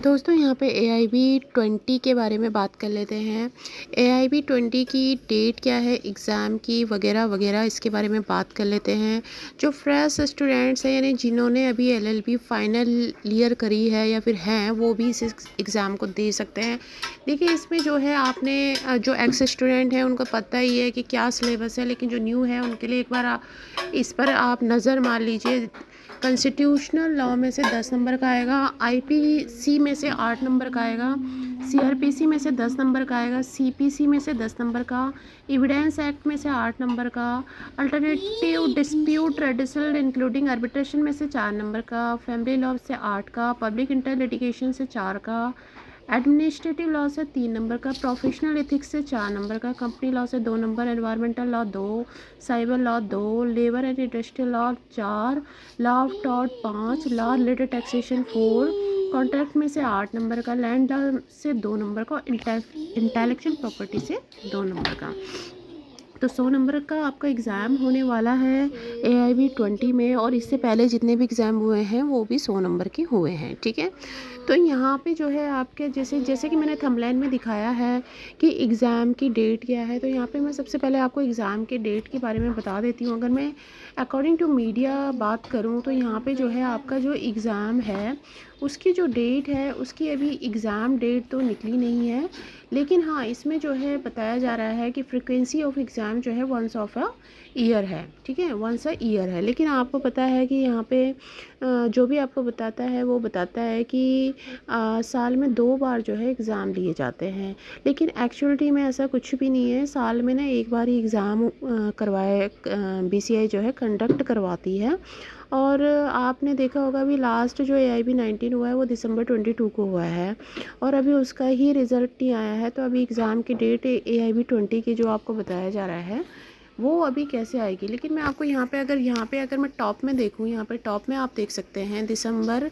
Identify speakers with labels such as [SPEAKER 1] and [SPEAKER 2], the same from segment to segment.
[SPEAKER 1] दोस्तों यहाँ पे AIB 20 के बारे में बात कर लेते हैं। AIB 20 की डेट क्या है, एग्ज़ाम की वगैरह वगैरह इसके बारे में बात कर लेते हैं। जो फ्रेश स्टूडेंट्स हैं यानी जिन्होंने अभी LLB फाइनल ईयर करी है या फिर हैं, वो भी इस एग्ज़ाम को दे सकते हैं। देखिए इसमें जो है आपने जो एक्स स्टूडेंट हैं उनको पता ही है कि क्या सिलेबस है, लेकिन जो न्यू है उनके लिए एक बार इस पर आप नज़र मार लीजिए। कॉन्स्टिट्यूशनल लॉ में से 10 नंबर का आएगा, IPC में से 8 नंबर का आएगा, CRPC में से 10 नंबर का आएगा, CPC में से 10 नंबर का, एविडेंस एक्ट में से 8 नंबर का, अल्टरनेटिव डिस्प्यूट रेडिसल इंक्लूडिंग आर्बिट्रेशन में से 4 नंबर का, फैमिली लॉ से 8 का, पब्लिक इंटर लिटिगेशन से 4 का, एडमिनिस्ट्रेटिव लॉ से 3 नंबर का, प्रोफेशनल एथिक्स से 4 नंबर का, कंपनी लॉ से 2 number, environmental law 2, cyber law 2, labour and industrial law 4, law of tort 5, law related taxation 4, contract में से 8 नंबर का, लैंड लॉ से 2 नंबर का, इंटेलेक्चुअल प्रॉपर्टी से 2 नंबर का। तो 100 नंबर का आपका एग्ज़ाम होने वाला है AIB 20 में, और इससे पहले जितने भी एग्ज़ाम हुए हैं वो भी 100 नंबर के हुए हैं। ठीक है, तो यहाँ पे जो है आपके जैसे कि मैंने थंबनेल में दिखाया है कि एग्ज़ाम की डेट क्या है, तो यहाँ पे मैं सबसे पहले आपको एग्ज़ाम के डेट के बारे में बता देती हूँ। अगर मैं अकॉर्डिंग टू मीडिया बात करूँ तो यहाँ पे जो है आपका जो एग्ज़ाम है उसकी जो डेट है उसकी अभी एग्ज़ाम डेट तो निकली नहीं है, लेकिन हाँ इसमें जो है बताया जा रहा है कि फ्रिक्वेंसी ऑफ एग्ज़ाम जो है वंस ऑफ अ ईयर है। ठीक है, वंस अ ईयर है, लेकिन आपको पता है कि यहाँ पे जो भी आपको बताता है वो बताता है कि साल में 2 बार जो है एग्ज़ाम लिए जाते हैं, लेकिन एक्चुअलिटी में ऐसा कुछ भी नहीं है। साल में ना एक बार ही एग्ज़ाम करवाए BCI जो है कंडक्ट करवाती है। और आपने देखा होगा अभी लास्ट जो AIB 19 हुआ है वो दिसंबर 22 को हुआ है, और अभी उसका ही रिज़ल्ट नहीं आया है। तो अभी एग्ज़ाम की डेट AIB 20 की जो आपको बताया जा रहा है वो अभी कैसे आएगी। लेकिन मैं आपको यहाँ पे अगर मैं टॉप में देखूँ, यहाँ पे टॉप में आप देख सकते हैं दिसंबर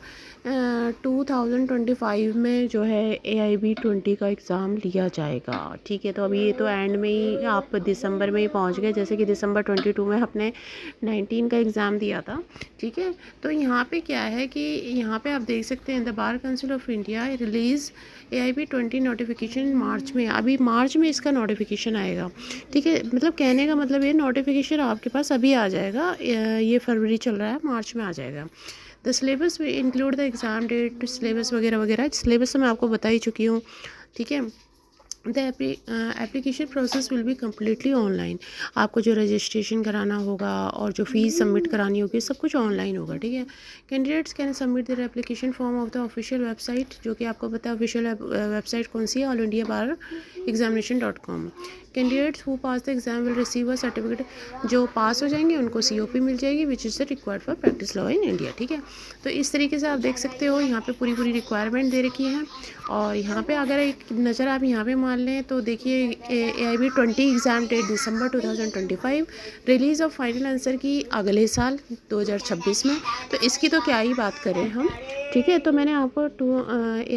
[SPEAKER 1] 2025 में जो है AIB 20 का एग्ज़ाम लिया जाएगा। ठीक है, तो अभी ये तो एंड में ही आप दिसंबर में ही पहुँच गए, जैसे कि दिसंबर 22 में अपने 19 का एग्ज़ाम दिया था। ठीक है, तो यहाँ पे क्या है कि यहाँ पे आप देख सकते हैं the bar council of India release AIB 20 notification March में। अभी मार्च में इसका नोटिफिकेशन आएगा। ठीक है, मतलब कहने का मतलब ये नोटिफिकेशन आपके पास अभी आ जाएगा, ये फरवरी चल रहा है, मार्च में आ जाएगा। The syllabus we include the exam date, syllabus वगैरह वगैरह। सिलेबस तो मैं आपको बता ही चुकी हूँ। ठीक है, the application process will be completely online. आपको जो रजिस्ट्रेशन कराना होगा और जो फ़ीस सबमिट करानी होगी सब कुछ ऑनलाइन होगा। ठीक है, candidates can submit their application form of the official website, जो कि आपको पता है ऑफिशियल वेबसाइट कौन सी है, all India bar examination dot com. Candidates who pass the exam will receive a certificate, जो पास हो जाएंगे उनको COP मिल जाएगी which is the required for practice law in India. ठीक है, तो इस तरीके से आप देख सकते हो यहाँ पे पूरी रिक्वायरमेंट दे रखी है। और यहाँ पे अगर एक नज़र आप यहाँ पे मान लें तो देखिए AIB 20 एग्ज़ाम डेट दिसंबर 2025, release of final answer key अगले साल 2026 में। तो इसकी तो क्या ही बात करें हम। ठीक है, तो मैंने आपको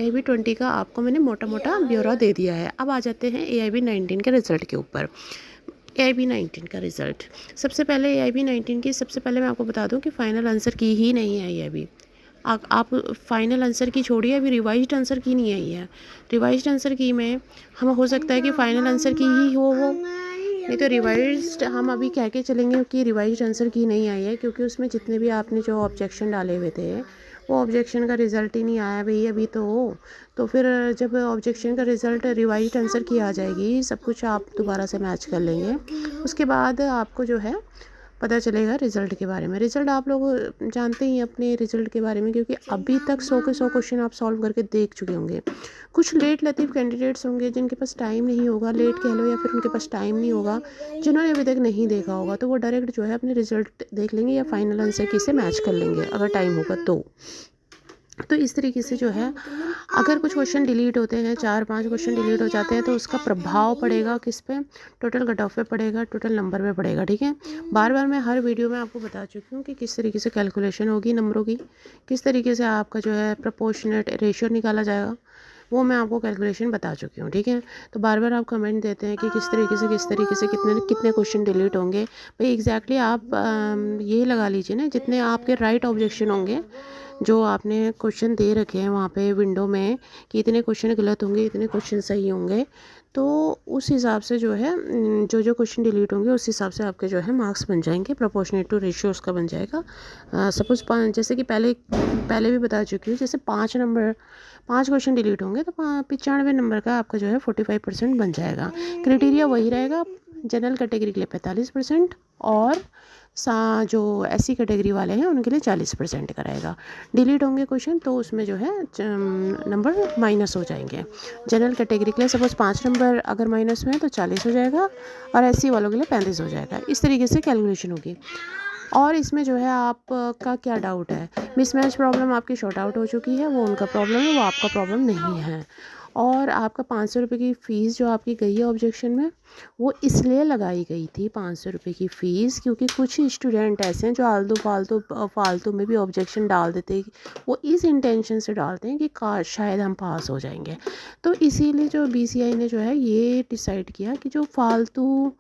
[SPEAKER 1] AIB 20 का आपको मैंने मोटा मोटा ब्यौरा दे दिया है। अब आ जाते हैं AIB 19 के रिज़ल्ट के ऊपर। AIB 19 का रिज़ल्ट सबसे पहले AIB 19 की सबसे पहले मैं आपको बता दूं कि फ़ाइनल आंसर की ही नहीं आई है अभी। आप फाइनल आंसर की छोड़िए, अभी रिवाइज्ड आंसर की नहीं आई है। रिवाइज्ड आंसर की में हम हो सकता है कि फ़ाइनल आंसर की ही हो वो, नहीं तो रिवाइज्ड हम अभी कह के चलेंगे कि रिवाइज्ड आंसर की नहीं आई है, क्योंकि उसमें जितने भी आपने जो ऑब्जेक्शन डाले हुए थे वो ऑब्जेक्शन का रिज़ल्ट ही नहीं आया भाई अभी तो फिर जब ऑब्जेक्शन का रिज़ल्ट रिवाइज्ड आंसर की आ जाएगी, सब कुछ आप दोबारा से मैच कर लेंगे, उसके बाद आपको जो है पता चलेगा रिज़ल्ट के बारे में। रिज़ल्ट आप लोग जानते ही हैं अपने रिज़ल्ट के बारे में, क्योंकि अभी तक 100 के 100 क्वेश्चन आप सॉल्व करके देख चुके होंगे। कुछ लेट लतीफ़ कैंडिडेट्स होंगे जिनके पास टाइम नहीं होगा, लेट कह लो या फिर उनके पास टाइम नहीं होगा, जिन्होंने अभी तक नहीं देखा होगा, तो वो डायरेक्ट जो है अपने रिज़ल्ट देख लेंगे या फाइनल आंसर की से मैच कर लेंगे अगर टाइम होगा तो इस तरीके से जो है अगर कुछ क्वेश्चन डिलीट होते हैं, 4-5 क्वेश्चन डिलीट हो जाते हैं, तो उसका प्रभाव पड़ेगा किस पे, टोटल कट ऑफ पे पड़ेगा, टोटल नंबर पे पड़ेगा। ठीक है, बार बार मैं हर वीडियो में आपको बता चुकी हूँ कि किस तरीके से कैलकुलेशन होगी नंबरों की, किस तरीके से आपका जो है प्रोपोर्शनेट रेशियो निकाला जाएगा, वो मैं आपको कैलकुलेशन बता चुकी हूँ। ठीक है, तो बार बार आप कमेंट देते हैं कि किस तरीके से कितने क्वेश्चन डिलीट होंगे। भाई एग्जैक्टली आप ये लगा लीजिए ना, जितने आपके राइट ऑब्जेक्शन होंगे जो आपने क्वेश्चन दे रखे हैं वहाँ पे विंडो में कि इतने क्वेश्चन गलत होंगे, इतने क्वेश्चन सही होंगे, तो उस हिसाब से जो है जो जो क्वेश्चन डिलीट होंगे उस हिसाब से आपके जो है मार्क्स बन जाएंगे, प्रोपोर्शनेट टू रेशियो उसका बन जाएगा। सपोज़ जैसे कि पहले भी बता चुकी हूँ, जैसे 5 क्वेश्चन डिलीट होंगे तो 95 नंबर का आपका जो है 45% बन जाएगा। क्राइटेरिया वही रहेगा, जनरल कैटेगरी के लिए 45% और जो एससी कैटेगरी वाले हैं उनके लिए 40% का रहेगा। डिलीट होंगे क्वेश्चन तो उसमें जो है नंबर माइनस हो जाएंगे। जनरल कैटेगरी के लिए सपोज़ 5 नंबर अगर माइनस में है तो 40 हो जाएगा और एससी वालों के लिए 35 हो जाएगा। इस तरीके से कैलकुलेशन होगी। और इसमें जो है आपका क्या डाउट है, मिसमैच प्रॉब्लम आपकी शॉर्ट आउट हो चुकी है, वो उनका प्रॉब्लम है, वो आपका प्रॉब्लम नहीं है। और आपका 500 रुपये की फ़ीस जो आपकी गई है ऑब्जेक्शन में, वो इसलिए लगाई गई थी 500 रुपये की फ़ीस क्योंकि कुछ स्टूडेंट ऐसे हैं जो फालतू में भी ऑब्जेक्शन डाल देते हैं। वो इस इंटेंशन से डालते हैं कि शायद हम पास हो जाएंगे। तो इसीलिए जो बीसीआई ने जो है ये डिसाइड किया कि जो फालतू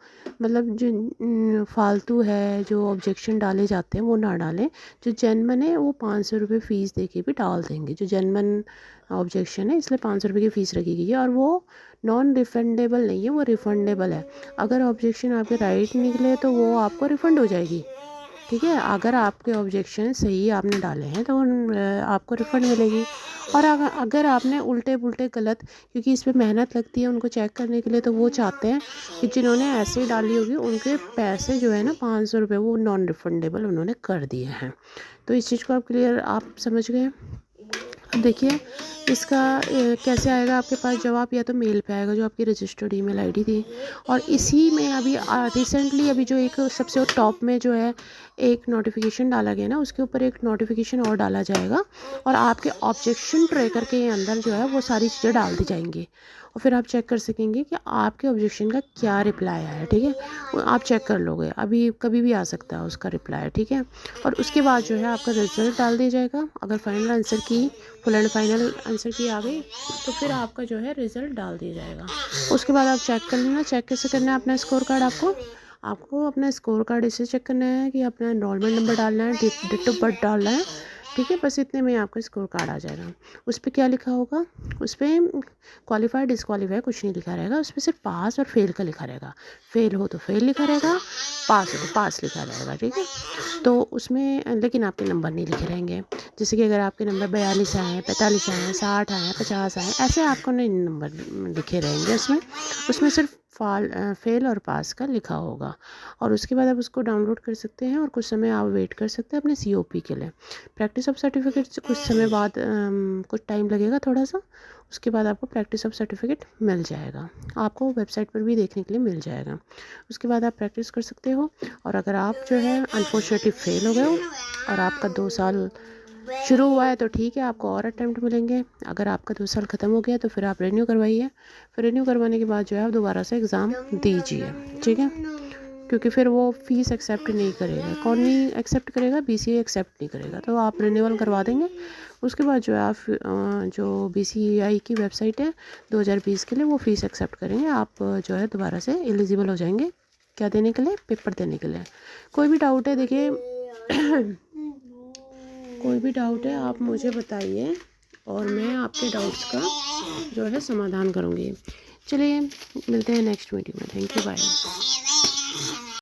[SPEAKER 1] मतलब जो फालतू है जो ऑब्जेक्शन डाले जाते हैं वो ना डालें। जो जेन्युइन है वो 500 रुपये फ़ीस दे के भी डाल देंगे। जो जेन्युइन ऑब्जेक्शन है इसलिए 500 रुपये की फ़ीस रखी गई है और वो नॉन रिफंडेबल नहीं है, वो रिफंडेबल है। अगर ऑब्जेक्शन आपके राइट निकले तो वो आपको रिफ़ंड हो जाएगी, ठीक है। अगर आपके ऑब्जेक्शन सही आपने डाले हैं तो आपको रिफ़ंड मिलेगी। और अगर आपने उल्टे पुल्टे गलत, क्योंकि इस पे मेहनत लगती है उनको चेक करने के लिए, तो वो चाहते हैं कि जिन्होंने ऐसे डाली होगी उनके पैसे जो है ना 500 रुपये वो नॉन रिफंडेबल उन्होंने कर दिए हैं। तो इस चीज़ को आप क्लियर आप समझ गए। अब देखिए इसका कैसे आएगा आपके पास जवाब, या तो मेल पे आएगा जो आपकी रजिस्टर्ड ईमेल आईडी थी। और इसी में अभी रिसेंटली अभी जो एक सबसे टॉप में जो है एक नोटिफिकेशन डाला गया ना, उसके ऊपर एक नोटिफिकेशन और डाला जाएगा और आपके ऑब्जेक्शन ट्रैकर के अंदर जो है वो सारी चीज़ें डाल दी जाएंगी और फिर आप चेक कर सकेंगे कि आपके ऑब्जेक्शन का क्या रिप्लाई आया, ठीक है। आप चेक कर लोगे, अभी कभी भी आ सकता है उसका रिप्लाई, ठीक है। और उसके बाद जो है आपका रिजल्ट डाल दिया जाएगा। अगर फाइनल आंसर की फुल एंड फाइनल आंसर की आ गई तो फिर आपका जो है रिज़ल्ट डाल दिया जाएगा। उसके बाद आप चेक कर लेना। चेक कैसे करना है अपना स्कोर कार्ड, आपको अपना स्कोर कार्ड इससे चेक करना है कि अपना एनरोलमेंट नंबर डालना है, डेट ऑफ बर्थ डालना है, ठीक है। बस इतने में आपका स्कोर कार्ड आ जाएगा। उस पर क्या लिखा होगा, उस पर क्वालिफाई डिसक्वालीफाई कुछ नहीं लिखा रहेगा, उस पर सिर्फ पास और फेल का लिखा रहेगा। फेल हो तो फेल लिखा रहेगा, पास हो तो पास लिखा रहेगा, ठीक है। तो उसमें लेकिन आपके नंबर नहीं लिखे रहेंगे। जैसे कि अगर आपके नंबर 42 आए हैं, 45 आए हैं, 60 आए हैं, 50 आए हैं, ऐसे आपको नहीं नंबर लिखे रहेंगे उसमें सिर्फ फेल और पास का लिखा होगा। और उसके बाद आप उसको डाउनलोड कर सकते हैं और कुछ समय आप वेट कर सकते हैं अपने सीओपी के लिए। प्रैक्टिस ऑफ सर्टिफिकेट कुछ समय बाद कुछ टाइम लगेगा थोड़ा सा, उसके बाद आपको प्रैक्टिस ऑफ सर्टिफिकेट मिल जाएगा। आपको वेबसाइट पर भी देखने के लिए मिल जाएगा। उसके बाद आप प्रैक्टिस कर सकते हो। और अगर आप जो है अनफॉर्चुनेटली फेल हो गए हो और आपका 2 साल शुरू हुआ है तो ठीक है, आपको और अटैम्प्ट मिलेंगे। अगर आपका 2 साल ख़त्म हो गया तो फिर आप रिन्यू करवाइए। फिर रिन्यू करवाने के बाद जो है आप दोबारा से एग्ज़ाम दीजिए, ठीक है। क्योंकि फिर वो फ़ीस एक्सेप्ट नहीं करेगा। कौन नहीं एक्सेप्ट करेगा, बीसीए एक्सेप्ट नहीं करेगा। तो आप रिन्यूअल करवा देंगे। उसके बाद जो है आप जो बीसीआई की वेबसाइट है 2020 के लिए वो फ़ीस एक्सेप्ट करेंगे, आप जो है दोबारा से एलिजिबल हो जाएंगे क्या देने के लिए, पेपर देने के लिए। कोई भी डाउट है देखिए कोई भी डाउट है आप मुझे बताइए और मैं आपके डाउट्स का जो है समाधान करूँगी। चलिए मिलते हैं नेक्स्ट वीडियो में। Thank you, bye.